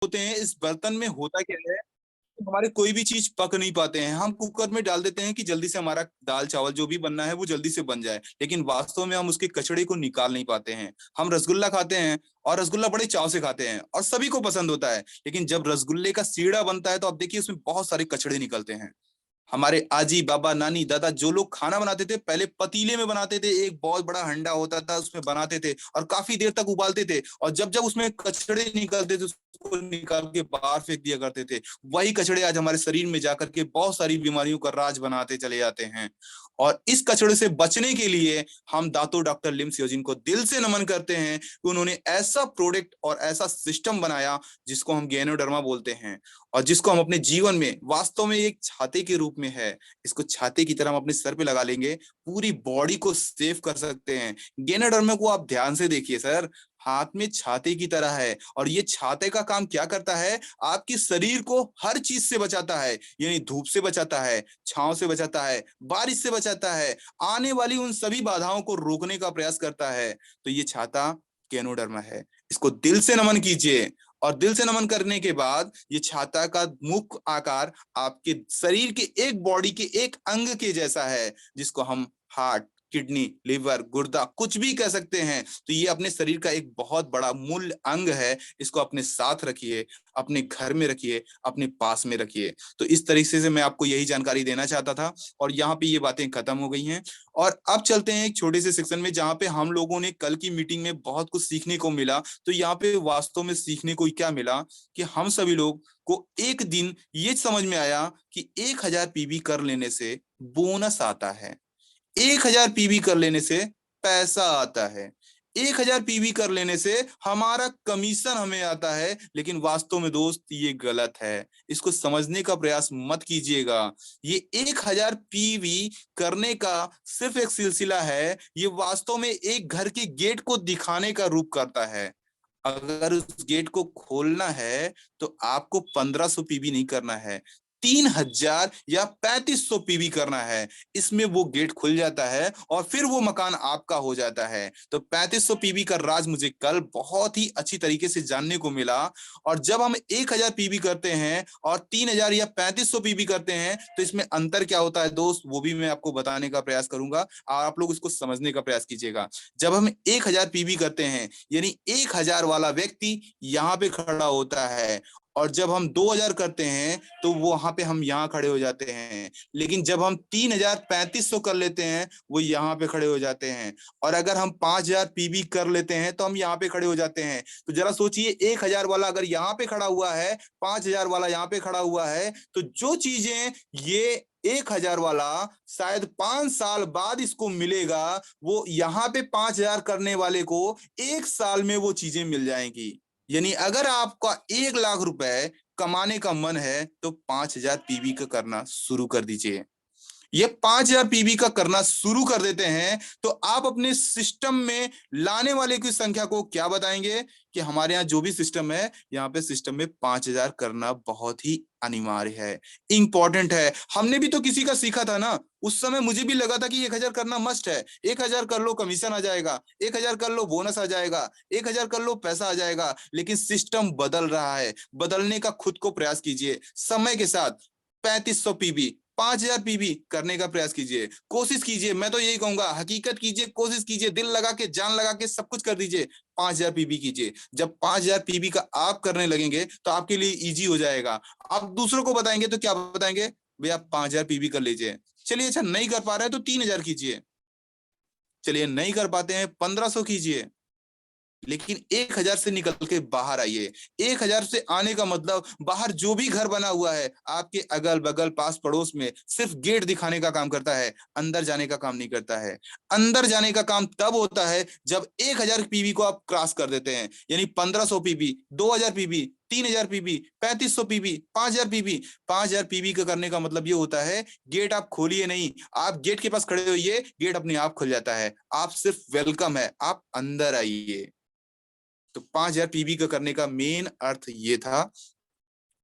होते हैं, इस बर्तन में होता क्या है, हमारे कोई भी चीज पक नहीं पाते हैं। हम कुकर में डाल देते हैं कि जल्दी से हमारा दाल चावल जो भी बनना है वो जल्दी से बन जाए, लेकिन वास्तव में हम उसके कचड़े को निकाल नहीं पाते हैं। हम रसगुल्ला खाते हैं और रसगुल्ला बड़े चाव से खाते हैं और सभी को पसंद होता है, लेकिन जब रसगुल्ले का सीड़ा बनता है तो आप देखिए उसमें बहुत सारे कचड़े निकलते हैं। हमारे आजी बाबा नानी दादा जो लोग खाना बनाते थे पहले पतीले में बनाते थे, एक बहुत बड़ा हंडा होता था उसमें बनाते थे और काफी देर तक उबालते थे, और जब जब उसमें कचड़े निकलते थे उसको निकाल के बाहर फेंक दिया करते थे। वही कचड़े आज हमारे शरीर में जाकर के बहुत सारी बीमारियों का राज बनाते चले जाते हैं। और इस कचड़े से बचने के लिए हम दातो डॉक्टर लिम्स योजिन को दिल से नमन करते हैं कि उन्होंने ऐसा प्रोडक्ट और ऐसा सिस्टम बनाया जिसको हम गैनोडर्मा बोलते हैं, और जिसको हम अपने जीवन में वास्तव में एक छाते के रूप में है। इसको छाते की तरह हम अपने सर पे लगा लेंगे, पूरी बॉडी को सेव कर सकते हैं। गैनोडर्मा को आप ध्यान से देखिए सर, हाथ में छाते की तरह है, और ये छाते का काम क्या करता है, आपके शरीर को हर चीज से बचाता है। यानी धूप से बचाता है, छांव से बचाता है, बारिश से बचाता है, आने वाली उन सभी बाधाओं को रोकने का प्रयास करता है। तो ये छाता गैनोडर्मा है, इसको दिल से नमन कीजिए। और दिल से नमन करने के बाद ये छाता का मुख आकार आपके शरीर के एक बॉडी के एक अंग के जैसा है, जिसको हम हार्ट, किडनी, लिवर, गुर्दा कुछ भी कह सकते हैं। तो ये अपने शरीर का एक बहुत बड़ा मूल अंग है। इसको अपने साथ रखिए, अपने घर में रखिए, अपने पास में रखिए। तो इस तरीके से मैं आपको यही जानकारी देना चाहता था, और यहाँ पे ये बातें खत्म हो गई हैं। और अब चलते हैं एक छोटे से सेक्शन में जहाँ पे हम लोगों ने कल की मीटिंग में बहुत कुछ सीखने को मिला। तो यहाँ पे वास्तव में सीखने को क्या मिला कि हम सभी लोग को एक दिन ये समझ में आया कि 1000 पीवी कर लेने से बोनस आता है, 1000 पीवी कर लेने से पैसा आता है, 1000 पीवी कर लेने से हमारा कमीशन हमें आता है। लेकिन वास्तव में दोस्त ये गलत है, इसको समझने का प्रयास मत कीजिएगा। ये 1000 पीवी करने का सिर्फ एक सिलसिला है, ये वास्तव में एक घर के गेट को दिखाने का रूप करता है। अगर उस गेट को खोलना है तो आपको 1500 पीवी नहीं करना है, 3000 या 3500 पीवी करना है। इसमें वो गेट खुल जाता है और फिर वो मकान आपका हो जाता है। तो 3500 पीवी का राज मुझे कल बहुत ही अच्छी तरीके से जानने को मिला। और जब हम 1000 पीवी करते हैं और 3000 या 3500 पीवी करते हैं तो इसमें अंतर क्या होता है दोस्त, वो भी मैं आपको बताने का प्रयास करूंगा और आप लोग इसको समझने का प्रयास कीजिएगा। जब हम 1000 पीवी करते हैं यानी 1000 वाला व्यक्ति यहाँ पे खड़ा होता है, और जब हम 2000 करते हैं तो वो वहां पे हम यहाँ खड़े हो जाते हैं। लेकिन जब हम 3000 3500 कर लेते हैं वो यहाँ पे खड़े हो जाते हैं। और अगर हम 5000 पीवी कर लेते हैं तो हम यहाँ पे खड़े हो जाते हैं। तो जरा सोचिए, 1000 वाला अगर यहाँ पे खड़ा हुआ है, 5000 वाला यहाँ पे खड़ा हुआ है, तो जो चीजें ये 1000 वाला शायद 5 साल बाद इसको मिलेगा, वो यहाँ पे 5000 करने वाले को 1 साल में वो चीजें मिल जाएंगी। यानी अगर आपका 1 लाख रुपए कमाने का मन है तो 5000 पीवी का करना शुरू कर दीजिए। ये 5000 पीवी का करना शुरू कर देते हैं तो आप अपने सिस्टम में लाने वाले की संख्या को क्या बताएंगे कि हमारे यहाँ जो भी सिस्टम है, यहाँ पे सिस्टम में 5000 करना बहुत ही अनिवार्य है, इंपॉर्टेंट है। हमने भी तो किसी का सीखा था ना, उस समय मुझे भी लगा था कि 1000 करना मस्ट है। 1000 कर लो कमीशन आ जाएगा, 1000 कर लो बोनस आ जाएगा, 1000 कर लो पैसा आ जाएगा। लेकिन सिस्टम बदल रहा है, बदलने का खुद को प्रयास कीजिए समय के साथ। 3500 पीवी, 5000 पीवी करने का प्रयास कीजिए, कोशिश कीजिए। मैं तो यही कहूंगा, हकीकत कीजिए, कोशिश कीजिए, दिल लगा के जान लगा के सब कुछ कर दीजिए। 5000 पीवी कीजिए। जब 5000 पीवी का आप करने लगेंगे तो आपके लिए इजी हो जाएगा। आप दूसरों को बताएंगे तो क्या बताएंगे, भैया 5000 पीवी कर लीजिए। चलिए अच्छा नहीं कर पा रहे हैं तो 3000 कीजिए। चलिए नहीं कर पाते हैं 1500 कीजिए। लेकिन 1000 से निकल के बाहर आइए। 1000 से आने का मतलब बाहर जो भी घर बना हुआ है आपके अगल बगल पास पड़ोस में सिर्फ गेट दिखाने का काम करता है, अंदर जाने का काम नहीं करता है। अंदर जाने का काम तब होता है जब 1000 पीवी को आप क्रॉस कर देते हैं। यानी 1500 PV, 2000 PV, 3000 PV, 3500 PV, 5000 PV. 5000 PV का करने का मतलब ये होता है, गेट आप खोलिए नहीं, आप गेट के पास खड़े होइए, गेट अपने आप खुल जाता है। आप सिर्फ वेलकम है, आप अंदर आइए। तो 5000 पीवी का करने का मेन अर्थ ये था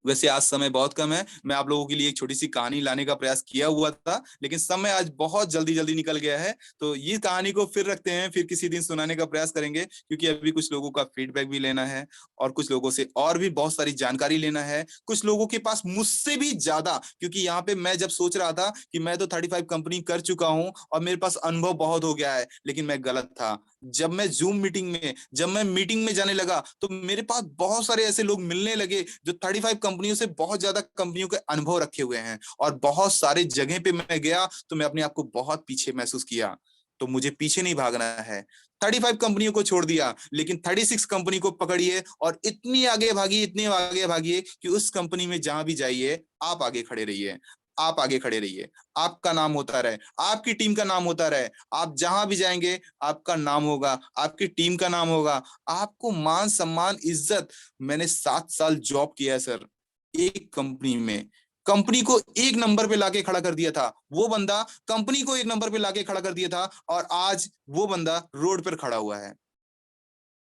वैसे आज समय बहुत कम है, मैं आप लोगों के लिए एक छोटी सी कहानी लाने का प्रयास किया हुआ था, लेकिन समय आज बहुत जल्दी जल्दी निकल गया है। तो ये कहानी को फिर रखते हैं, फिर किसी दिन सुनाने का प्रयास करेंगे, क्योंकि अभी कुछ लोगों का फीडबैक भी लेना है और कुछ लोगों से और भी बहुत सारी जानकारी लेना है, कुछ लोगों के पास मुझसे भी ज्यादा, क्योंकि यहाँ पे मैं जब सोच रहा था कि मैं तो 35 कंपनी कर चुका हूँ और मेरे पास अनुभव बहुत हो गया है, लेकिन मैं गलत था। जब मैं मीटिंग में जाने लगा तो मेरे पास बहुत सारे ऐसे लोग मिलने लगे जो 35 कंपनियों से बहुत ज्यादा कंपनियों के अनुभव रखे हुए हैं, और बहुत सारे जगह पे मैं गया तो मैं अपने आप को बहुत पीछे महसूस किया। तो मुझे पीछे नहीं भागना है। 35 कंपनियों को छोड़ दिया, लेकिन 36 कंपनी को पकड़िए और इतनी आगे भागिए कि उस कंपनी में जहां भी जाइए आप आगे खड़े रहिए। आप आगे खड़े रहिए, आपका नाम होता रहे, आपकी टीम का नाम होता रहे। आप जहां भी जाएंगे आपका नाम होगा, आपकी टीम का नाम होगा, आपको मान सम्मान इज्जत। मैंने 7 साल जॉब किया है सर, एक कंपनी में। कंपनी को एक नंबर पे लाके खड़ा कर दिया था वो बंदा, कंपनी को एक नंबर पे लाके खड़ा कर दिया था, और आज वो बंदा रोड पर खड़ा हुआ है।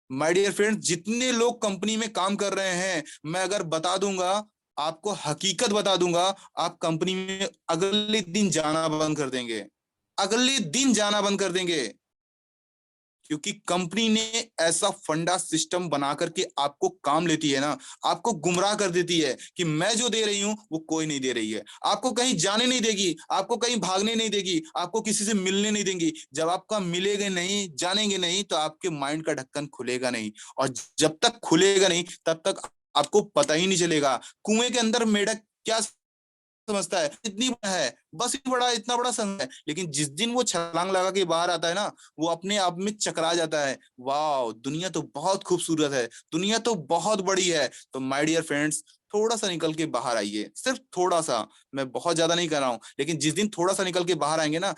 माय डियर फ्रेंड्स, जितने लोग कंपनी में काम कर रहे हैं, मैं अगर बता दूंगा, आपको हकीकत बता दूंगा, आप कंपनी में अगले दिन जाना बंद कर देंगे। अगले दिन जाना बंद कर देंगे, क्योंकि कंपनी ने ऐसा फंडा सिस्टम बना करके आपको काम लेती है ना, आपको गुमराह कर देती है कि मैं जो दे रही हूं वो कोई नहीं दे रही है। आपको कहीं जाने नहीं देगी, आपको कहीं भागने नहीं देगी, आपको किसी से मिलने नहीं देंगी। जब आपका मिलेगा नहीं, जानेंगे नहीं, तो आपके माइंड का ढक्कन खुलेगा नहीं, और जब तक खुलेगा नहीं तब तक आपको पता ही नहीं चलेगा कुएं के अंदर मेढक क्या समझता है, इतनी बड़ा है, बस इतना बड़ा संघ है, लेकिन जिस दिन वो छलांग लगा के बाहर आता है ना, वो अपने आप में चकरा जाता है। वाह, दुनिया तो बहुत खूबसूरत है, दुनिया तो बहुत बड़ी है। तो माय डियर फ्रेंड्स, थोड़ा सा निकल के बाहर आइए, सिर्फ थोड़ा सा। मैं बहुत ज्यादा नहीं कर रहा हूं, लेकिन जिस दिन थोड़ा सा निकल के बाहर आएंगे ना,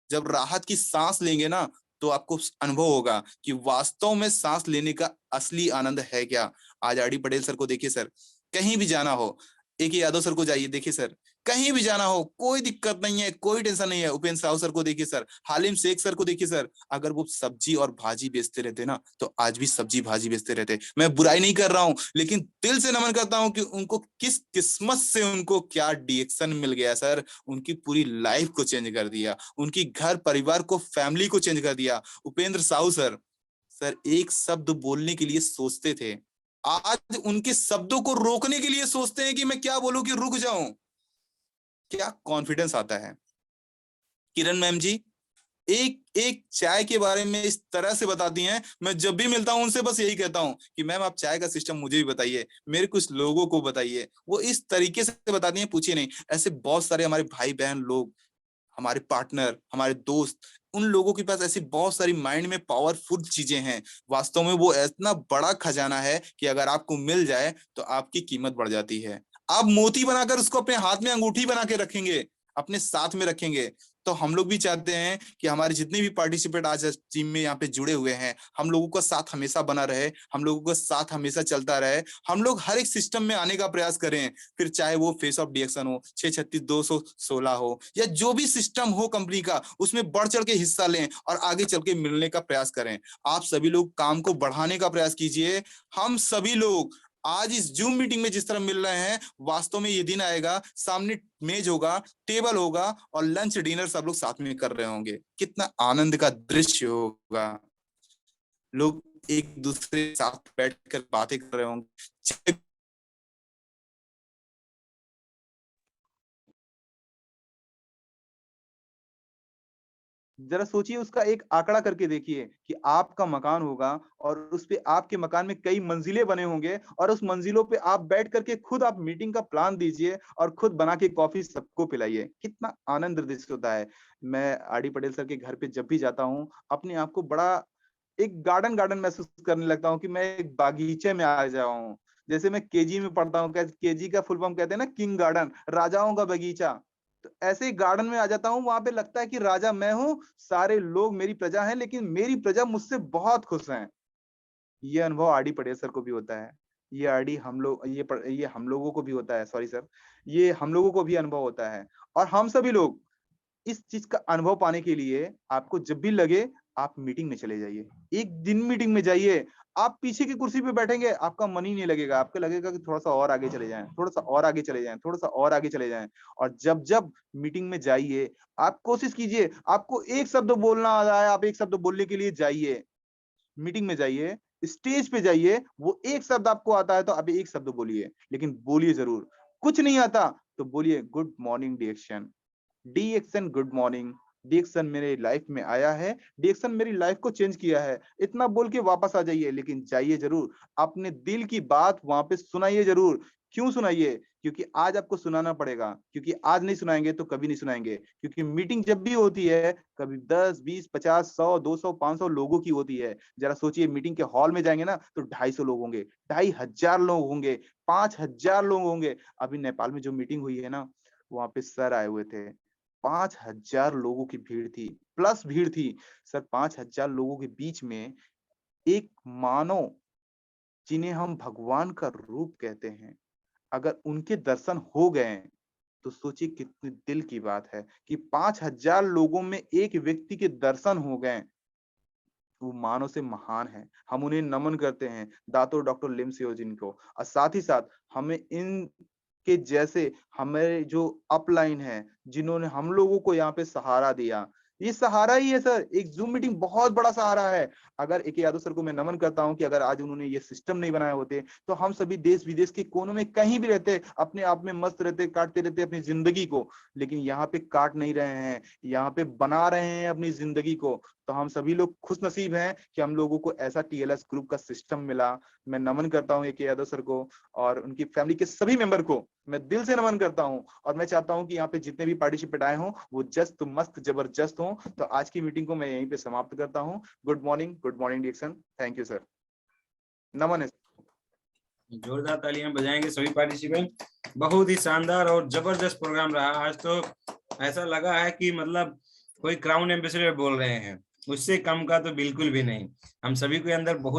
जब राहत की सांस लेंगे ना, तो आपको अनुभव होगा कि वास्तव में सांस लेने का असली आनंद है क्या। आज आर डी पटेल सर को देखिए सर, कहीं भी जाना हो, एक ही यादव सर को जाइए देखिए सर, कहीं भी जाना हो कोई दिक्कत नहीं है, कोई टेंशन नहीं है। उपेंद्र साहू सर को देखिए सर, हालिम शेख सर को देखिए सर, अगर वो सब्जी और भाजी बेचते रहते ना, तो आज भी सब्जी भाजी बेचते रहते। मैं बुराई नहीं कर रहा हूं, लेकिन दिल से नमन करता हूं कि उनको किस किस्मत से उनको क्या डिएक्शन मिल गया सर। उनकी पूरी लाइफ को चेंज कर दिया, उनकी घर परिवार को, फैमिली को चेंज कर दिया। उपेंद्र साहू सर, सर एक शब्द बोलने के लिए सोचते थे, आज उनके शब्दों को रोकने के लिए सोचते हैं कि मैं क्या बोलूं कि रुक जाऊं। क्या कॉन्फिडेंस आता है। किरण मैम जी एक एक चाय के बारे में इस तरह से बताती हैं, मैं जब भी मिलता हूं उनसे बस यही कहता हूं कि मैम आप चाय का सिस्टम मुझे भी बताइए, मेरे कुछ लोगों को बताइए। वो इस तरीके से बताती हैं, पूछिए नहीं। ऐसे बहुत सारे हमारे भाई बहन लोग, हमारे पार्टनर, हमारे दोस्त, उन लोगों के पास ऐसी बहुत सारी माइंड में पावरफुल चीजें हैं। वास्तव में वो इतना बड़ा खजाना है कि अगर आपको मिल जाए तो आपकी कीमत बढ़ जाती है। आप मोती बनाकर उसको अपने हाथ में अंगूठी बना के रखेंगे, अपने साथ में रखेंगे। तो हम लोग भी चाहते हैं कि हमारे जितने भी पार्टिसिपेट आज टीम में यहाँ पे जुड़े हुए हैं, हम लोगों का साथ हमेशा बना रहे, हम लोगों का साथ हमेशा चलता रहे। हम लोग हर एक सिस्टम में आने का प्रयास करें, फिर चाहे वो फेस ऑफ डिएक्शन हो, 636-216 हो, या जो भी सिस्टम हो कंपनी का, उसमें बढ़ चढ़ के हिस्सा लें और आगे चल के मिलने का प्रयास करें। आप सभी लोग काम को बढ़ाने का प्रयास कीजिए। हम सभी लोग आज इस जूम मीटिंग में जिस तरह मिल रहे हैं, वास्तव में ये दिन आएगा, सामने मेज होगा, टेबल होगा, और लंच डिनर सब लोग साथ में कर रहे होंगे। कितना आनंद का दृश्य होगा। लोग एक दूसरे के साथ बैठकर बातें कर रहे होंगे। जरा सोचिए, उसका एक आंकड़ा करके देखिए कि आपका मकान होगा और उस पे आपके मकान में कई मंजिलें बने होंगे, और उस मंजिलों पे आप बैठ करके खुद आप मीटिंग का प्लान दीजिए और खुद बना के कॉफी सबको पिलाइए। कितना आनंद दृश्य होता है। मैं आर डी पटेल सर के घर पे जब भी जाता हूँ, अपने आप को बड़ा एक गार्डन गार्डन महसूस करने लगता हूँ कि मैं एक बागीचे में आ जाऊं हूँ। जैसे मैं केजी में पढ़ता हूँ, केजी का फुल फॉर्म कहते हैं ना, किंग गार्डन, राजाओं का बगीचा। तो ऐसे ही गार्डन में आ जाता हूँ, वहां पे लगता है कि राजा मैं हूँ, सारे लोग मेरी प्रजा हैं, लेकिन मेरी प्रजा मुझसे बहुत खुश हैं। ये अनुभव आरडी पटेल सर को भी होता है। ये आरडी हम लोग ये हम लोगों को भी होता है, सॉरी सर, ये हम लोगों को भी अनुभव होता है। और हम सभी लोग इस चीज का अनुभव पाने के लिए, आपको जब भी लगे आप मीटिंग में चले जाइए, एक दिन मीटिंग में जाइए। आप पीछे की कुर्सी पे बैठेंगे, आपका मन ही नहीं लगेगा, आपको लगेगा कि थोड़ा सा और आगे चले जाएं, थोड़ा सा और आगे चले जाएं, थोड़ा सा और आगे चले जाएं। और जब जब मीटिंग में जाइए, आप कोशिश कीजिए, आपको एक शब्द बोलना आ रहा है, आप एक शब्द बोलने के लिए जाइए, मीटिंग में जाइए, स्टेज पे जाइए, वो एक शब्द आपको आता है तो आप एक शब्द बोलिए, लेकिन बोलिए जरूर। कुछ नहीं आता तो बोलिए गुड मॉर्निंग डिएक्शन, डीएक्सन गुड मॉर्निंग, डीएक्सन मेरे लाइफ में आया है, डीएक्सन मेरी लाइफ को चेंज किया है। इतना बोल के वापस आ जाइए, लेकिन जाइए जरूर, अपने दिल की बात वहां पे सुनाइए जरूर। क्यों सुनाइए? क्योंकि आज आपको सुनाना पड़ेगा, क्योंकि आज नहीं सुनाएंगे तो कभी नहीं सुनाएंगे। क्योंकि मीटिंग जब भी होती है, कभी 10 20 50 100 200 500 लोगों की होती है। जरा सोचिए, मीटिंग के हॉल में जाएंगे ना तो 250 लोग होंगे, 2500 लोग होंगे, 5000 लोग होंगे। अभी नेपाल में जो मीटिंग हुई है ना, वहां पे सर आए हुए थे, 5000 लोगों की भीड़ थी, प्लस भीड़ थी। सर, 5000 लोगों के बीच में एक मानव, जिन्हें हम भगवान का रूप कहते हैं, अगर उनके दर्शन हो गए, तो सोचिए कितनी दिल की बात है कि 5000 लोगों में एक व्यक्ति के दर्शन हो गए। वो मानव से महान है, हम उन्हें नमन करते हैं, दातो डॉक्टर लिमसियो जिनको। और साथ ही साथ हमें इन के जैसे हमारे जो अपलाइन है, जिन्होंने हम लोगों को यहाँ पे सहारा दिया, ये सहारा ही है सर। एक जूम मीटिंग बहुत बड़ा सहारा है। अगर ए के यादव सर को मैं नमन करता हूँ कि अगर आज उन्होंने ये सिस्टम नहीं बनाए होते, तो हम सभी देश विदेश के कोनों में कहीं भी रहते, अपने आप में मस्त रहते, काटते रहते अपनी जिंदगी को। लेकिन यहाँ पे काट नहीं रहे हैं, यहाँ पे बना रहे हैं अपनी जिंदगी को। तो हम सभी लोग खुश नसीब हैं कि हम लोगों को ऐसा टीएलएस ग्रुप का सिस्टम मिला। मैं नमन करता हूँ ए के यादव सर को और उनकी फैमिली के सभी मेंबर को मैं दिल से नमन करता हूँ। और मैं चाहता हूँ कि यहाँ पे जितने भी पार्टिसिपेट आए हों, वो जस्त मस्त जबरदस्त हों। तो आज की मीटिंग को मैं यहीं पे समाप्त करता हूँ। गुड मॉर्निंग डिएक्शन। Thank you sir. नमन है। जोरदार तालियां बजाएंगे सभी पार्टिसिपेंट। बहुत ही शानदार और जबरदस्त प्रोग्राम रहा आज तो। ऐसा लगा है कि मतलब कोई क्राउन एम्बेसडर बोल रहे हैं, उससे कम का तो बिल्कुल भी नहीं। हम सभी के अंदर बहुत